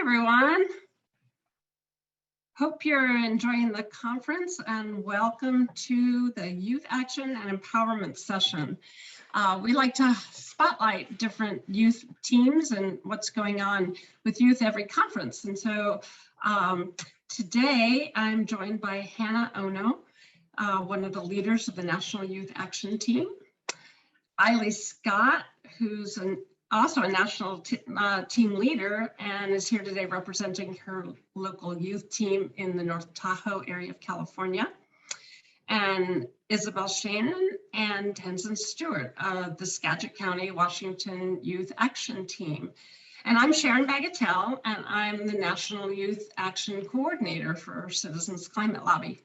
everyone. Hope you're enjoying the conference and welcome to the Youth Action and Empowerment session. We like to spotlight different youth teams and what's going on with youth every conference. And so today I'm joined by Hannah Ono, one of the leaders of the National Youth Action Team. Eiley Scott, who's also a national team leader and is here today representing her local youth team in the North Tahoe area of California. And Isabel Shannon and Tenzin Stewart of the Skagit County, Washington Youth Action Team. And I'm Sharon Bagatell, and I'm the National Youth Action Coordinator for Citizens Climate Lobby.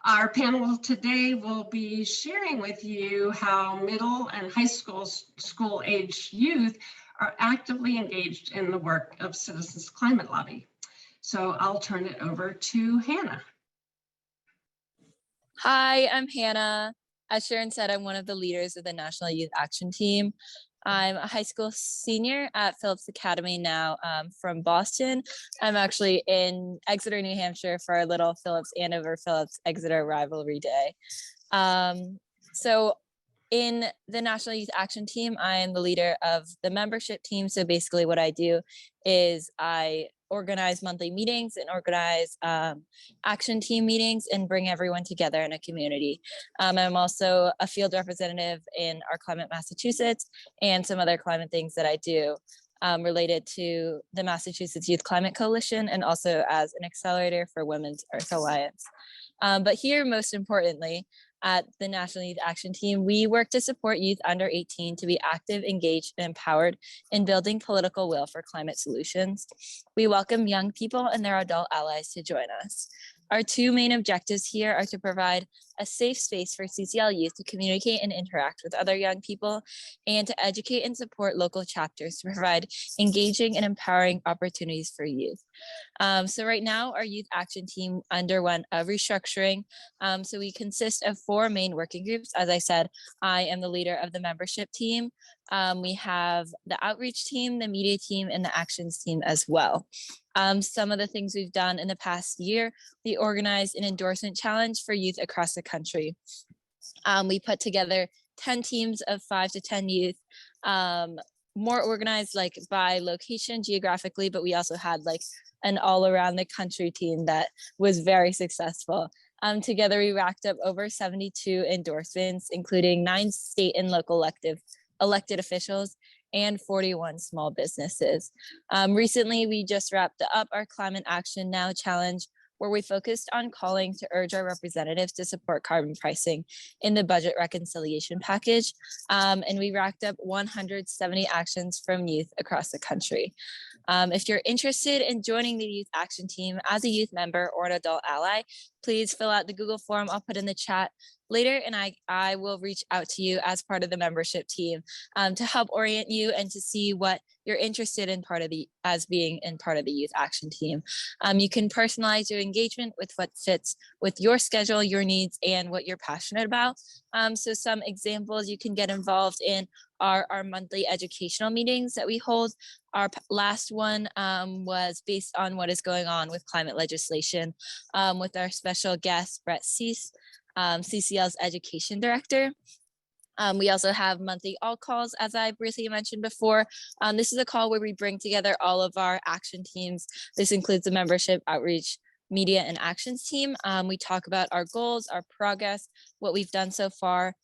Our panel today will be sharing with you how middle and high school age youth are actively engaged in the work of Citizens Climate Lobby. So I'll turn it over to Hannah. Hi, I'm Hannah. As Sharon said, I'm one of the leaders of the National Youth Action Team. I'm a high school senior at Phillips Academy now from Boston. I'm actually in Exeter, New Hampshire for our little Phillips Andover Phillips Exeter rivalry day. So in the National Youth Action Team, I am the leader of the membership team. So basically what I do is I organize monthly meetings and organize action team meetings and bring everyone together in a community. I'm also a field representative in our Climate Massachusetts and some other climate things that I do related to the Massachusetts Youth Climate Coalition and also as an accelerator for Women's Earth Alliance. But here, most importantly, at the National Youth Action Team, we work to support youth under 18 to be active, engaged, and empowered in building political will for climate solutions. We welcome young people and their adult allies to join us. Our two main objectives here are to provide a safe space for CCL youth to communicate and interact with other young people, and to educate and support local chapters to provide engaging and empowering opportunities for youth. So right now, our youth action team underwent a restructuring. So we consist of 4 main working groups. As I said, I am the leader of the membership team. We have the outreach team, the media team, and the actions team as well. Some of the things we've done in the past year, we organized an endorsement challenge for youth across the country. We put together 10 teams of 5 to 10 youth, more organized like by location geographically, but we also had like an all around the country team that was very successful. Together, we racked up over 72 endorsements, including 9 state and local elected officials and 41 small businesses. Recently, we just wrapped up our Climate Action Now Challenge, where we focused on calling to urge our representatives to support carbon pricing in the budget reconciliation package. And we racked up 170 actions from youth across the country. If you're interested in joining the Youth Action Team as a youth member or an adult ally, please fill out the Google form I'll put in the chat later, and I will reach out to you as part of the membership team to help orient you and to see what you're interested in as being in part of the Youth Action Team. You can personalize your engagement with what fits with your schedule, your needs, and what you're passionate about. So some examples you can get involved in are our monthly educational meetings that we hold. Our last one was based on what is going on with climate legislation with our special guest, Brett Cease, CCL's education director. We also have monthly all calls, as I briefly mentioned before. This is a call where we bring together all of our action teams. This includes the membership, outreach, media, and actions team. We talk about our goals, our progress, what we've done so far,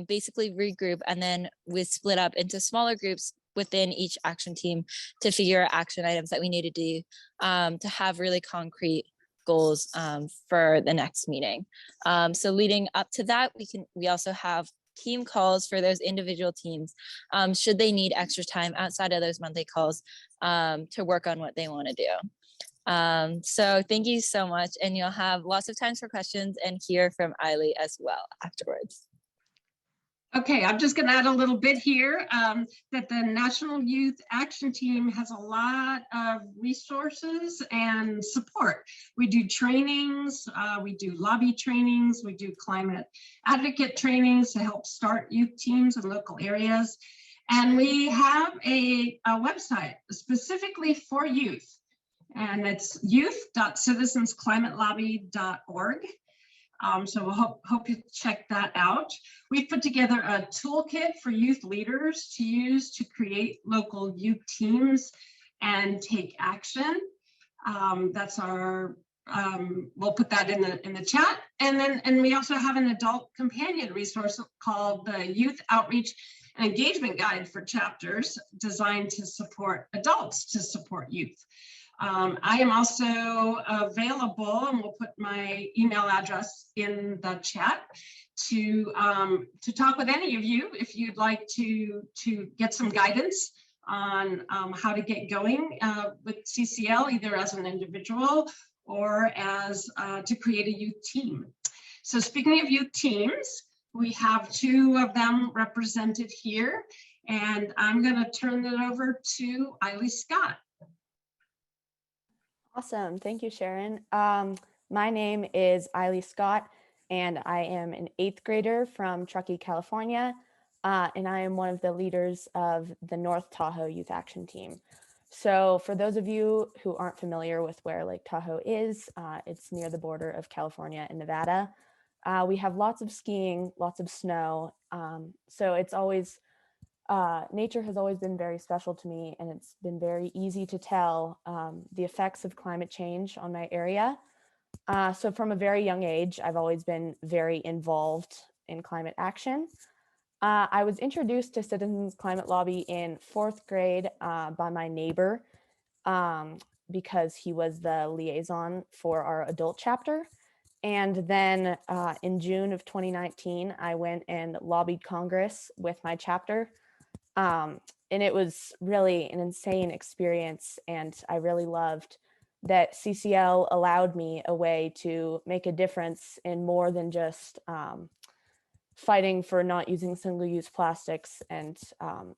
basically regroup, and then we split up into smaller groups within each action team to figure out action items that we need to do to have really concrete goals for the next meeting. So leading up to that, we also have team calls for those individual teams should they need extra time outside of those monthly calls to work on what they want to do. So thank you so much, and you'll have lots of times for questions and hear from Eiley as well afterwards. Okay, I'm just going to add a little bit here that the National Youth Action Team has a lot of resources and support. We do trainings, we do lobby trainings, we do climate advocate trainings to help start youth teams in local areas. And we have a website specifically for youth, and it's youth.citizensclimatelobby.org. So we'll hope you check that out. We've put together a toolkit for youth leaders to use to create local youth teams and take action. That's our, we'll put that in the chat. And we also have an adult companion resource called the Youth Outreach and Engagement Guide for Chapters, designed to support adults to support youth. I am also available, and we'll put my email address in the chat to talk with any of you if you'd like to get some guidance on how to get going with CCL, either as an individual or as to create a youth team. So speaking of youth teams, we have two of them represented here, and I'm going to turn it over to Eiley Scott. Awesome. Thank you, Sharon. My name is Eiley Scott, and I am an 8th grader from Truckee, California, and I am one of the leaders of the North Tahoe Youth Action Team. So for those of you who aren't familiar with where Lake Tahoe is, it's near the border of California and Nevada. We have lots of skiing, lots of snow, so it's always nature has always been very special to me, and it's been very easy to tell the effects of climate change on my area. So from a very young age, I've always been very involved in climate action. I was introduced to Citizens Climate Lobby in 4th grade by my neighbor because he was the liaison for our adult chapter. And then in June of 2019, I went and lobbied Congress with my chapter. And it was really an insane experience, and I really loved that CCL allowed me a way to make a difference in more than just fighting for not using single-use plastics and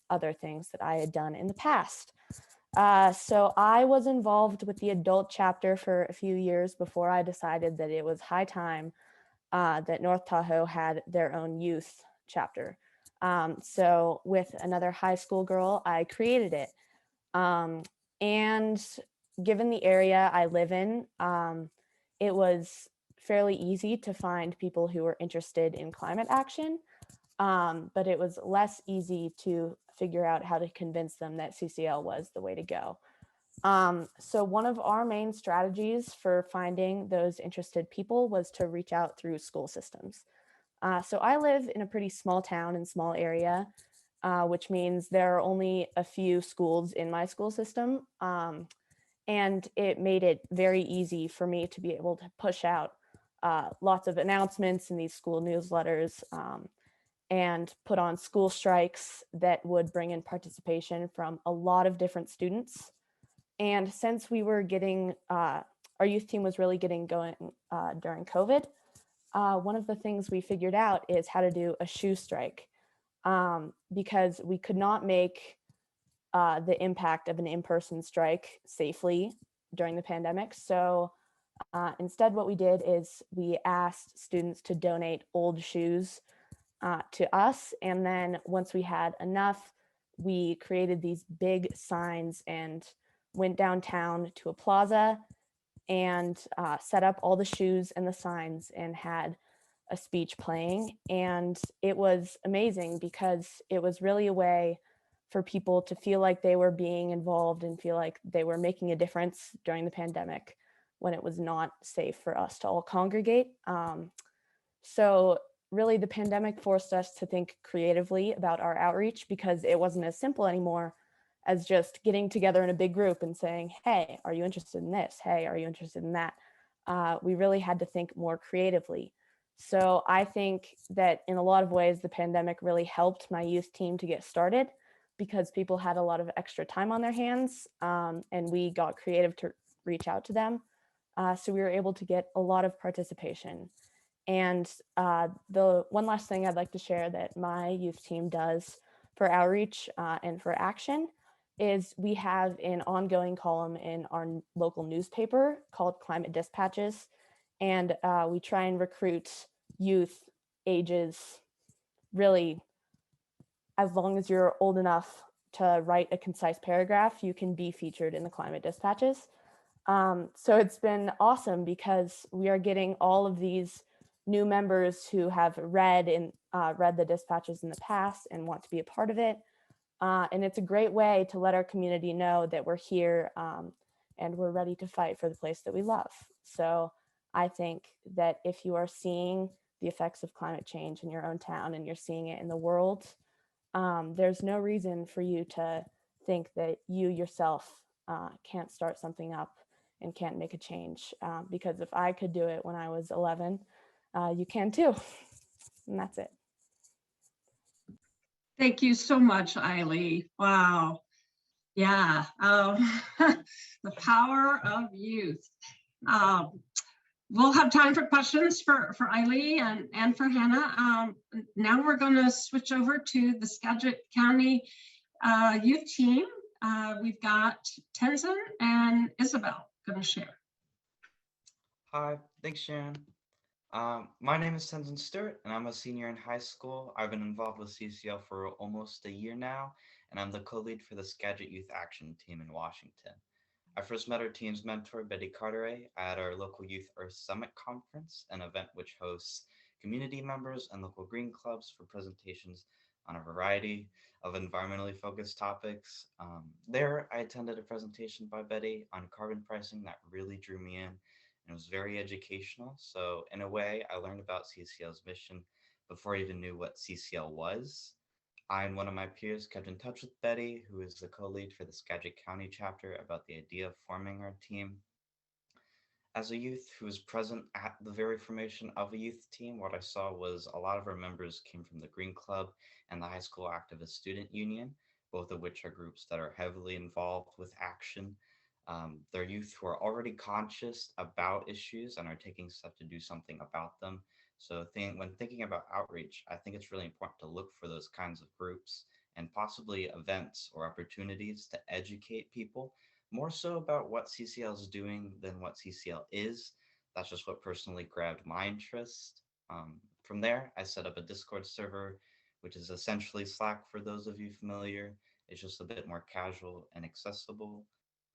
other things that I had done in the past. So I was involved with the adult chapter for a few years before I decided that it was high time that North Tahoe had their own youth chapter. So with another high school girl, I created it. And given the area I live in, it was fairly easy to find people who were interested in climate action, but it was less easy to figure out how to convince them that CCL was the way to go. So one of our main strategies for finding those interested people was to reach out through school systems. So I live in a pretty small town and small area, which means there are only a few schools in my school system. And it made it very easy for me to be able to push out lots of announcements in these school newsletters and put on school strikes that would bring in participation from a lot of different students. And since we were getting, our youth team was really getting going during COVID, one of the things we figured out is how to do a shoe strike because we could not make the impact of an in-person strike safely during the pandemic. So instead what we did is we asked students to donate old shoes to us. And then once we had enough, we created these big signs and went downtown to a plaza and set up all the shoes and the signs and had a speech playing. And it was amazing because it was really a way for people to feel like they were being involved and feel like they were making a difference during the pandemic when it was not safe for us to all congregate. So really the pandemic forced us to think creatively about our outreach because it wasn't as simple anymore as just getting together in a big group and saying, hey, are you interested in this? Hey, are you interested in that? We really had to think more creatively. So I think that in a lot of ways, the pandemic really helped my youth team to get started because people had a lot of extra time on their hands and we got creative to reach out to them. So we were able to get a lot of participation. And the one last thing I'd like to share that my youth team does for outreach and for action is we have an ongoing column in our local newspaper called Climate Dispatches. And we try and recruit youth ages really as long as you're old enough to write a concise paragraph, you can be featured in the climate dispatches. So it's been awesome because we are getting all of these new members who have read the dispatches in the past and want to be a part of it. And it's a great way to let our community know that we're here and we're ready to fight for the place that we love. So I think that if you are seeing the effects of climate change in your own town and you're seeing it in the world, there's no reason for you to think that you yourself can't start something up and can't make a change. Because if I could do it when I was 11, you can too. And that's it. Thank you so much, Eiley. Wow. Yeah. The power of youth. We'll have time for questions for Eiley and for Hannah. Now we're going to switch over to the Skagit County youth team. We've got Tenzin and Isabel going to share. Hi, thanks, Sharon. My name is Tenzin Stewart, and I'm a senior in high school. I've been involved with CCL for almost a year now, and I'm the co-lead for the Skagit Youth Action Team in Washington. I first met our team's mentor, Betty Carteret, at our local Youth Earth Summit conference, an event which hosts community members and local green clubs for presentations on a variety of environmentally focused topics. There, I attended a presentation by Betty on carbon pricing that really drew me in. It was very educational. So in a way, I learned about CCL's mission before I even knew what CCL was. I and one of my peers kept in touch with Betty, who is the co-lead for the Skagit County chapter, about the idea of forming our team. As a youth who was present at the very formation of a youth team, what I saw was a lot of our members came from the Green Club and the High School Activist Student Union, both of which are groups that are heavily involved with action. They're youth who are already conscious about issues and are taking steps to do something about them. So when thinking about outreach, I think it's really important to look for those kinds of groups and possibly events or opportunities to educate people more so about what CCL is doing than what CCL is. That's just what personally grabbed my interest. From there, I set up a Discord server, which is essentially Slack for those of you familiar. It's just a bit more casual and accessible.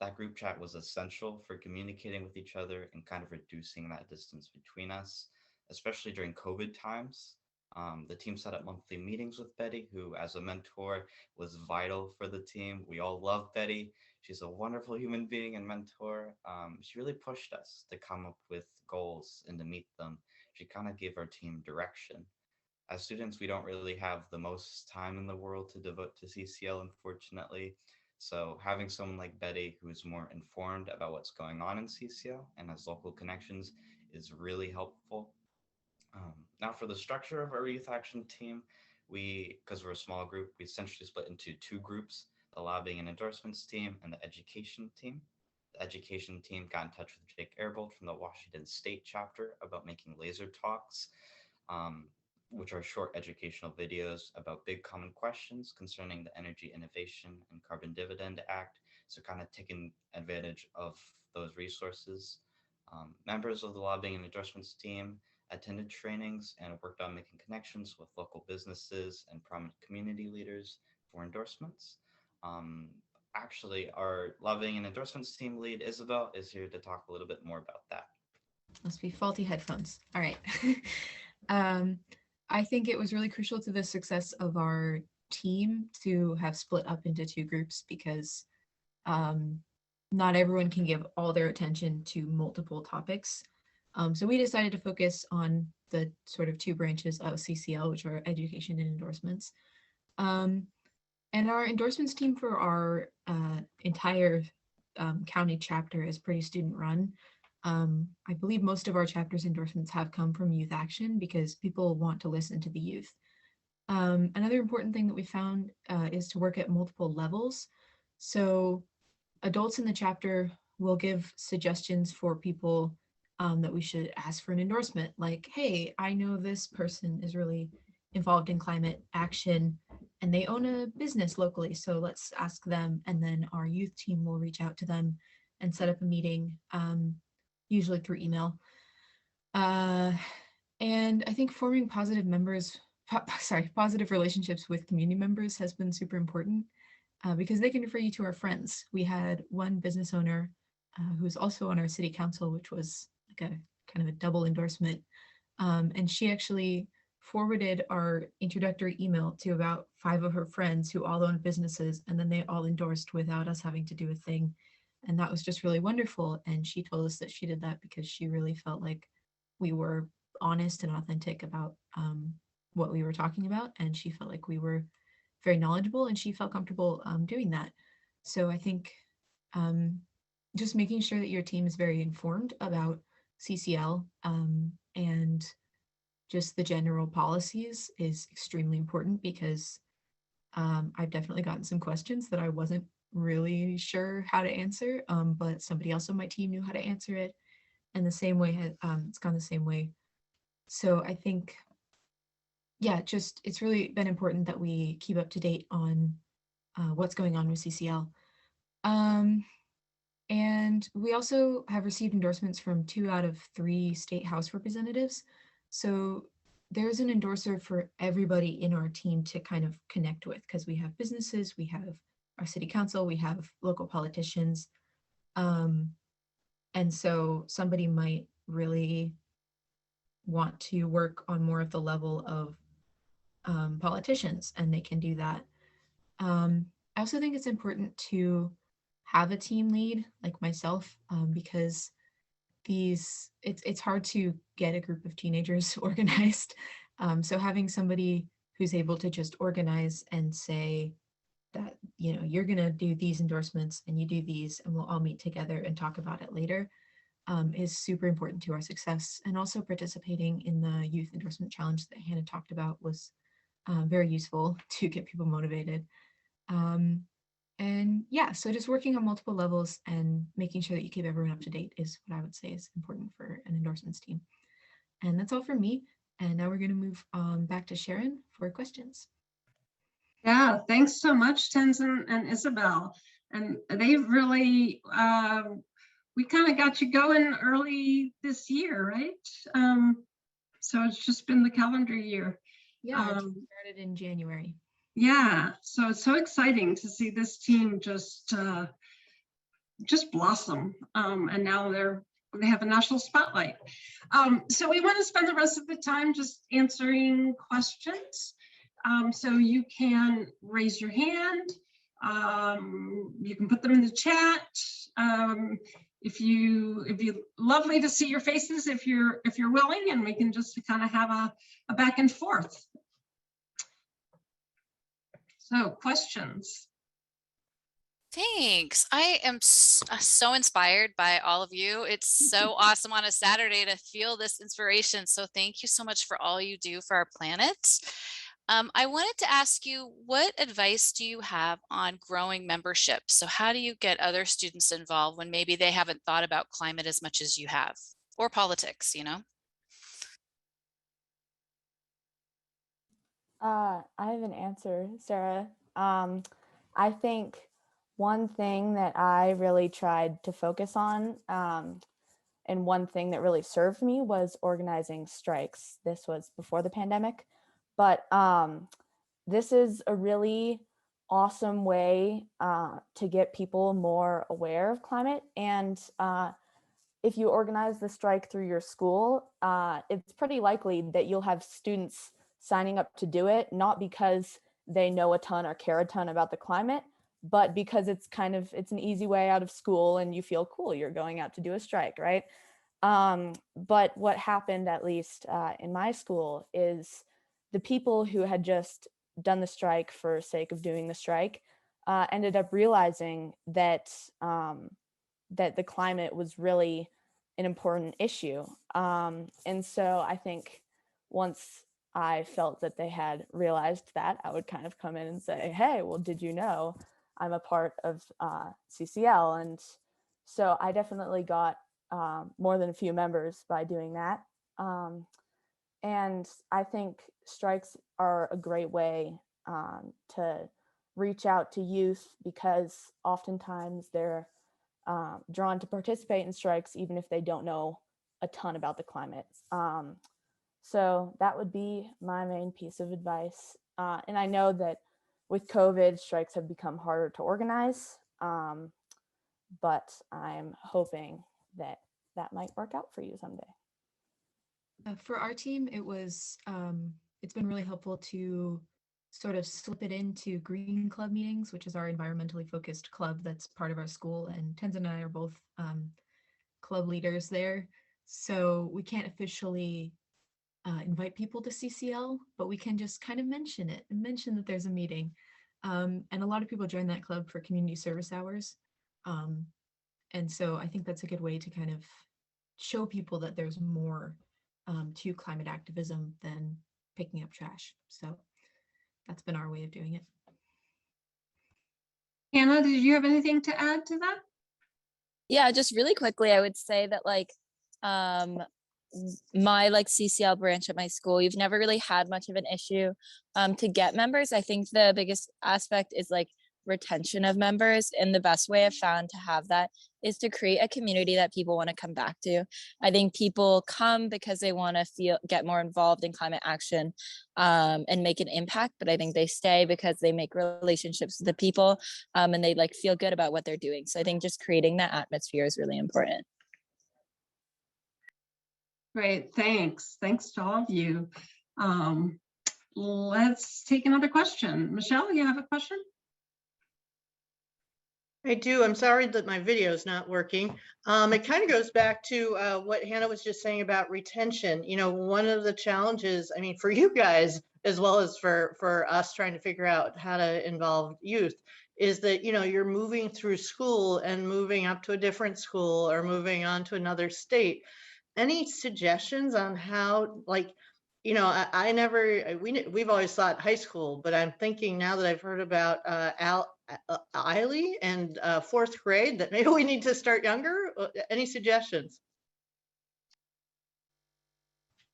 That group chat was essential for communicating with each other and kind of reducing that distance between us, especially during COVID times. The team set up monthly meetings with Betty, who as a mentor was vital for the team. We all love Betty. She's a wonderful human being and mentor. She really pushed us to come up with goals and to meet them. She kind of gave our team direction. As students, we don't really have the most time in the world to devote to CCL, unfortunately. So having someone like Betty, who is more informed about what's going on in CCL and has local connections, is really helpful. Now for the structure of our youth action team, because we're a small group, we essentially split into two groups, the lobbying and endorsements team and the education team. The education team got in touch with Jake Airbold from the Washington State chapter about making laser talks, which are short educational videos about big common questions concerning the Energy Innovation and Carbon Dividend Act. So kind of taking advantage of those resources. Members of the lobbying and endorsements team attended trainings and worked on making connections with local businesses and prominent community leaders for endorsements. Actually, our lobbying and endorsements team lead, Isabel, is here to talk a little bit more about that. Must be faulty headphones. All right. I think it was really crucial to the success of our team to have split up into two groups because not everyone can give all their attention to multiple topics. So we decided to focus on the sort of two branches of CCL, which are education and endorsements. And our endorsements team for our entire county chapter is pretty student run. I believe most of our chapter's endorsements have come from youth action because people want to listen to the youth. Another important thing that we found is to work at multiple levels. So adults in the chapter will give suggestions for people that we should ask for an endorsement, like, hey, I know this person is really involved in climate action and they own a business locally, so let's ask them. And then our youth team will reach out to them and set up a meeting, usually through email. And I think forming positive members positive relationships with community members has been super important because they can refer you to our friends. We had one business owner who's also on our city council, which was like a kind of a double endorsement. And she actually forwarded our introductory email to about 5 of her friends who all owned businesses, and then they all endorsed without us having to do a thing. And that was just really wonderful. And she told us that she did that because she really felt like we were honest and authentic about what we were talking about. And she felt like we were very knowledgeable and she felt comfortable doing that. So I think just making sure that your team is very informed about CCL and just the general policies is extremely important because I've definitely gotten some questions that I wasn't really sure how to answer, but somebody else on my team knew how to answer it. And the same way, it's gone the same way. So I think, yeah, just it's really been important that we keep up to date on what's going on with CCL. And we also have received endorsements from 2 out of 3 state house representatives. So there's an endorser for everybody in our team to kind of connect with because we have businesses, we have our city council, we have local politicians. And so somebody might really want to work on more of the level of politicians, and they can do that. I also think it's important to have a team lead like myself because it's hard to get a group of teenagers organized. So having somebody who's able to just organize and say that, you know, you're going to do these endorsements and you do these and we'll all meet together and talk about it later is super important to our success. And also participating in the youth endorsement challenge that Hannah talked about was very useful to get people motivated. And yeah, so just working on multiple levels and making sure that you keep everyone up to date is what I would say is important for an endorsements team. And that's all from me. And now we're going to move back to Sharon for questions. Yeah, thanks so much, Tenzin and Isabel. And they really, we kind of got you going early this year, right? So it's just been the calendar year. Yeah, our team started in January. Yeah, so it's so exciting to see this team just blossom. And now they have a national spotlight. So we want to spend the rest of the time just answering questions. So you can raise your hand. You can put them in the chat. If you lovely to see your faces if you're willing, and we can just kind of have a back and forth. So questions. Thanks. I am so inspired by all of you. It's so awesome on a Saturday to feel this inspiration. So thank you so much for all you do for our planet. I wanted to ask you, what advice do you have on growing membership? So how do you get other students involved when maybe they haven't thought about climate as much as you have, or politics, you know? I have an answer, Sarah. I think one thing that I really tried to focus on, and one thing that really served me was organizing strikes. This was before the pandemic, but this is a really awesome way to get people more aware of climate. And if you organize the strike through your school, it's pretty likely that you'll have students signing up to do it, not because they know a ton or care a ton about the climate, but because it's an easy way out of school and you feel cool, you're going out to do a strike, right? But what happened, at least in my school, is the people who had just done the strike for sake of doing the strike ended up realizing that that the climate was really an important issue. And so I think once I felt that they had realized that, I would kind of come in and say, hey, well, did you know I'm a part of CCL? And so I definitely got more than a few members by doing that. And I think strikes are a great way to reach out to youth because oftentimes they're drawn to participate in strikes even if they don't know a ton about the climate. So that would be my main piece of advice. And I know that with COVID, strikes have become harder to organize, but I'm hoping that that might work out for you someday. For our team, it's been really helpful to sort of slip it into Green Club meetings, which is our environmentally focused club that's part of our school. And Tenzin and I are both club leaders there. So we can't officially invite people to CCL, but we can just kind of mention it and mention that there's a meeting. And a lot of people join that club for community service hours. And so I think that's a good way to kind of show people that there's more to climate activism than picking up trash. So that's been our way of doing it. Hannah, did you have anything to add to that? Yeah, just really quickly, I would say that my CCL branch at my school, you've never really had much of an issue to get members. I think the biggest aspect is retention of members, and the best way I've found to have that is to create a community that people want to come back to. I think people come because they want to get more involved in climate action and make an impact, but I think they stay because they make relationships with the people and they feel good about what they're doing. So I think just creating that atmosphere is really important. Great, thanks. Thanks to all of you. Let's take another question. Michelle, you have a question? I do. I'm sorry that my video is not working. It kind of goes back to what Hannah was just saying about retention. You know, one of the challenges, I mean, for you guys, as well as for us trying to figure out how to involve youth, is that, you know, you're moving through school and moving up to a different school or moving on to another state. Any suggestions on how, you know, we've always thought high school, but I'm thinking now that I've heard about Eiley and fourth grade that maybe we need to start younger. Any suggestions?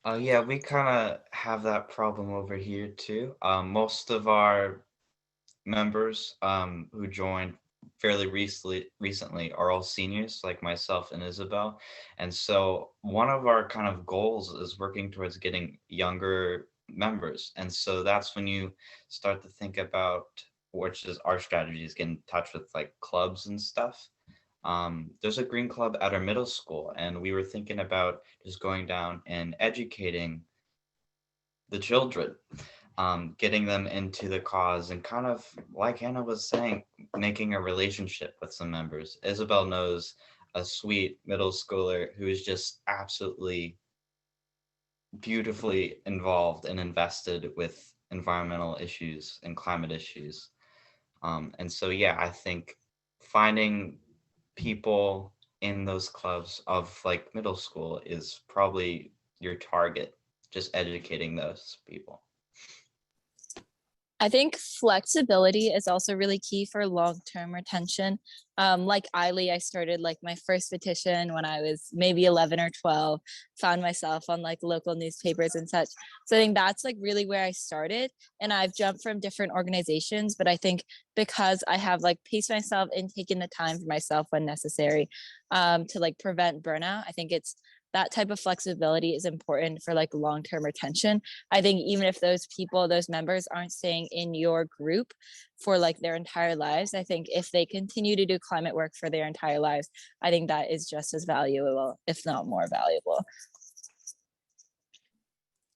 Yeah, we kind of have that problem over here too. Most of our members who joined fairly recently are all seniors, like myself and Isabel. And so one of our kind of goals is working towards getting younger members. And so that's when you start to think about, which is our strategy, is get in touch with clubs and stuff. There's a green club at our middle school, and we were thinking about just going down and educating the children, getting them into the cause, and kind of like Hannah was saying, making a relationship with some members. Isabel knows a sweet middle schooler who is just absolutely beautifully involved and invested with environmental issues and climate issues. And so, yeah, I think finding people in those clubs of middle school is probably your target, just educating those people. I think flexibility is also really key for long-term retention. Like Eiley, I started my first petition when I was maybe 11 or 12, found myself on local newspapers and such. So I think that's really where I started, and I've jumped from different organizations, but I think because I have paced myself and taken the time for myself when necessary to prevent burnout, I think it's that type of flexibility is important for long-term retention. I think even if those people, those members aren't staying in your group for their entire lives, I think if they continue to do climate work for their entire lives, I think that is just as valuable, if not more valuable.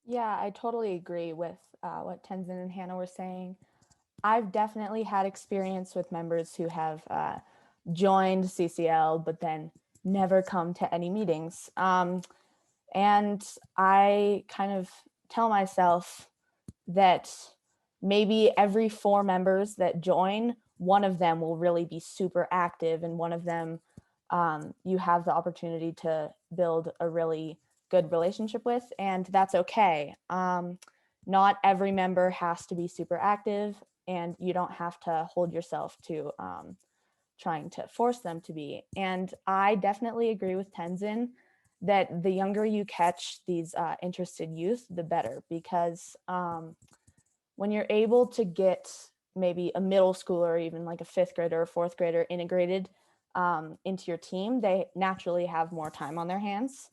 Yeah, I totally agree with what Tenzin and Hannah were saying. I've definitely had experience with members who have joined CCL, but then never come to any meetings. And I kind of tell myself that maybe every 4 members that join, one of them will really be super active, and one of them you have the opportunity to build a really good relationship with, and that's okay. Not every member has to be super active, and you don't have to hold yourself to trying to force them to be. And I definitely agree with Tenzin that the younger you catch these interested youth, the better, because when you're able to get maybe a middle schooler, or even a 5th grader or 4th grader integrated into your team, they naturally have more time on their hands.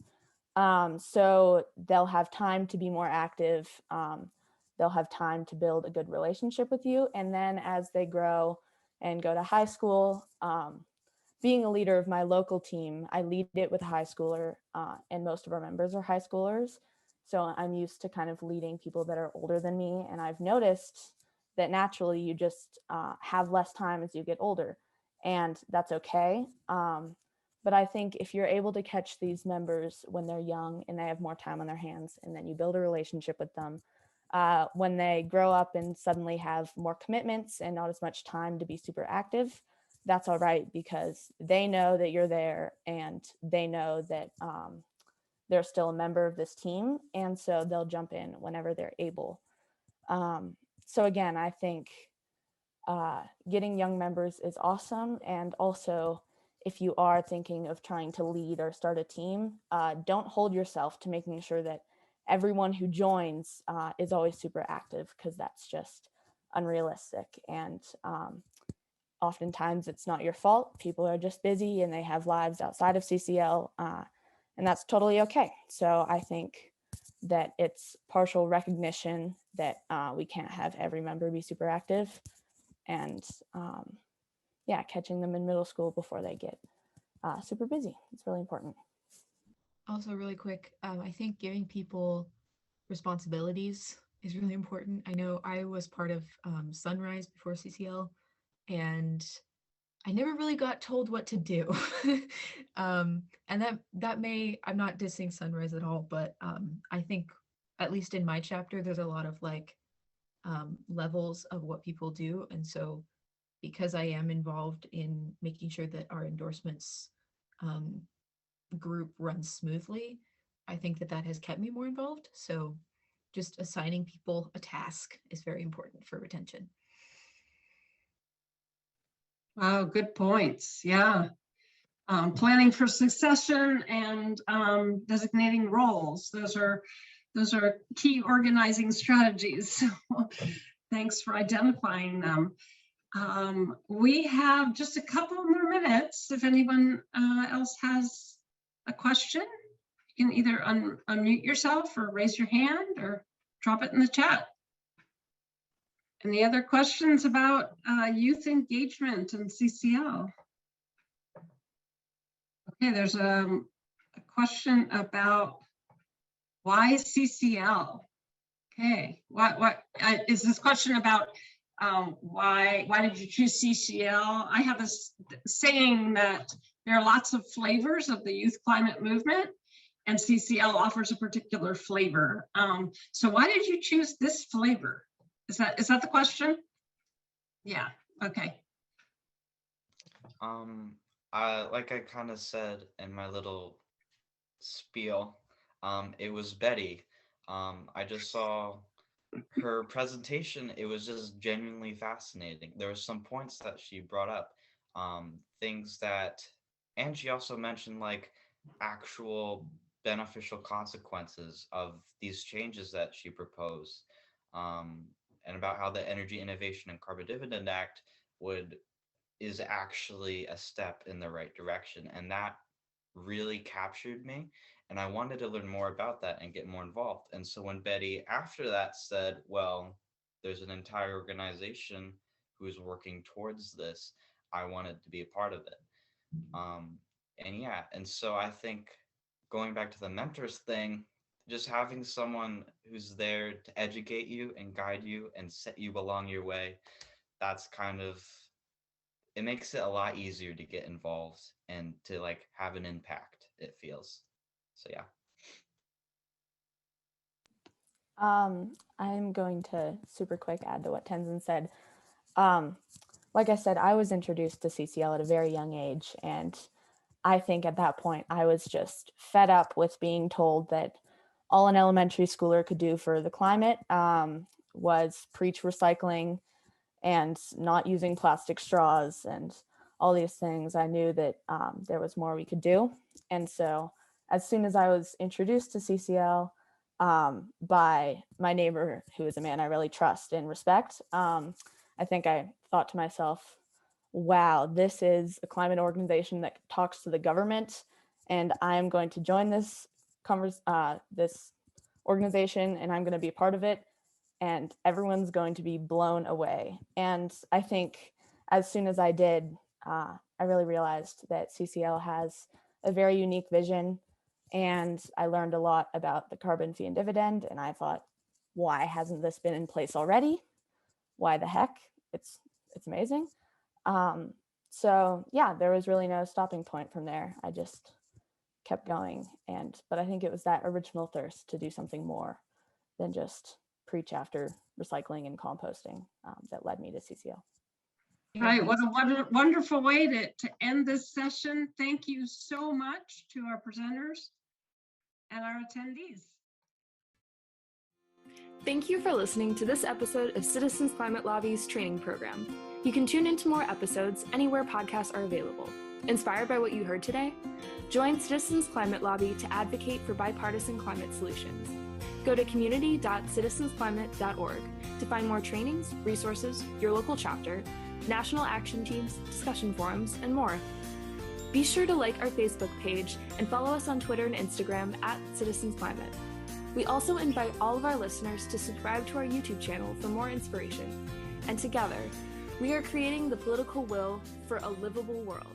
So they'll have time to be more active. They'll have time to build a good relationship with you. And then as they grow and go to high school, being a leader of my local team, I lead it with a high schooler, and most of our members are high schoolers. So I'm used to kind of leading people that are older than me. And I've noticed that naturally you just have less time as you get older, and that's okay. But I think if you're able to catch these members when they're young and they have more time on their hands, and then you build a relationship with them, when they grow up and suddenly have more commitments and not as much time to be super active, that's all right, because they know that you're there and they know that they're still a member of this team. And so they'll jump in whenever they're able. So again, I think getting young members is awesome. And also, if you are thinking of trying to lead or start a team, don't hold yourself to making sure that everyone who joins is always super active, because that's just unrealistic. And oftentimes it's not your fault. People are just busy and they have lives outside of CCL, and that's totally okay. So I think that it's partial recognition that we can't have every member be super active, and yeah, catching them in middle school before they get super busy. It's really important. Also, really quick, I think giving people responsibilities is really important. I know I was part of Sunrise before CCL, and I never really got told what to do. And that may, I'm not dissing Sunrise at all, but I think at least in my chapter, there's a lot of like levels of what people do. And so because I am involved in making sure that our endorsements group runs smoothly, I think that has kept me more involved. So just assigning people a task is very important for retention. Wow, good points. Yeah. Planning for succession and designating roles. Those are key organizing strategies. So thanks for identifying them. We have just a couple more minutes. If anyone else has a question, you can either unmute yourself or raise your hand or drop it in the chat. Any other questions about youth engagement in CCL? Okay, there's a question about why CCL? Okay, what is this question about? Why did you choose CCL? I have a saying that there are lots of flavors of the youth climate movement, and CCL offers a particular flavor. So why did you choose this flavor? Is that the question? Yeah. Okay. Like I kind of said in my little spiel, it was Betty. I just saw her presentation. It was just genuinely fascinating. There were some points that she brought up, things that, and she also mentioned like actual beneficial consequences of these changes that she proposed, and about how the Energy Innovation and Carbon Dividend Act is actually a step in the right direction. And that really captured me. And I wanted to learn more about that and get more involved. And so when Betty, after that, said, well, there's an entire organization who's working towards this, I wanted to be a part of it. And yeah, and so I think going back to the mentors thing, just having someone who's there to educate you and guide you and set you along your way, that's kind of, it makes it a lot easier to get involved and to like have an impact, it feels. So yeah. I'm going to super quick add to what Tenzin said. Like I said, I was introduced to CCL at a very young age, and I think at that point I was just fed up with being told that all an elementary schooler could do for the climate was preach recycling and not using plastic straws and all these things. I knew that there was more we could do. And so as soon as I was introduced to CCL by my neighbor, who is a man I really trust and respect, I think I thought to myself, wow, this is a climate organization that talks to the government, and I'm going to join this this organization, and I'm going to be a part of it, and everyone's going to be blown away. And I think as soon as I did, I really realized that CCL has a very unique vision, and I learned a lot about the carbon fee and dividend, and I thought, why hasn't this been in place already? Why the heck? It's amazing. So yeah, there was really no stopping point from there. I just kept going, but I think it was that original thirst to do something more than just preach after recycling and composting that led me to CCL. Right, what a wonderful way to end this session. Thank you so much to our presenters and our attendees. Thank you for listening to this episode of Citizens Climate Lobby's training program. You can tune into more episodes anywhere podcasts are available. Inspired by what you heard today? Join Citizens Climate Lobby to advocate for bipartisan climate solutions. Go to community.citizensclimate.org to find more trainings, resources, your local chapter, national action teams, discussion forums, and more. Be sure to like our Facebook page and follow us on Twitter and Instagram @CitizensClimate. We also invite all of our listeners to subscribe to our YouTube channel for more inspiration. And together, we are creating the political will for a livable world.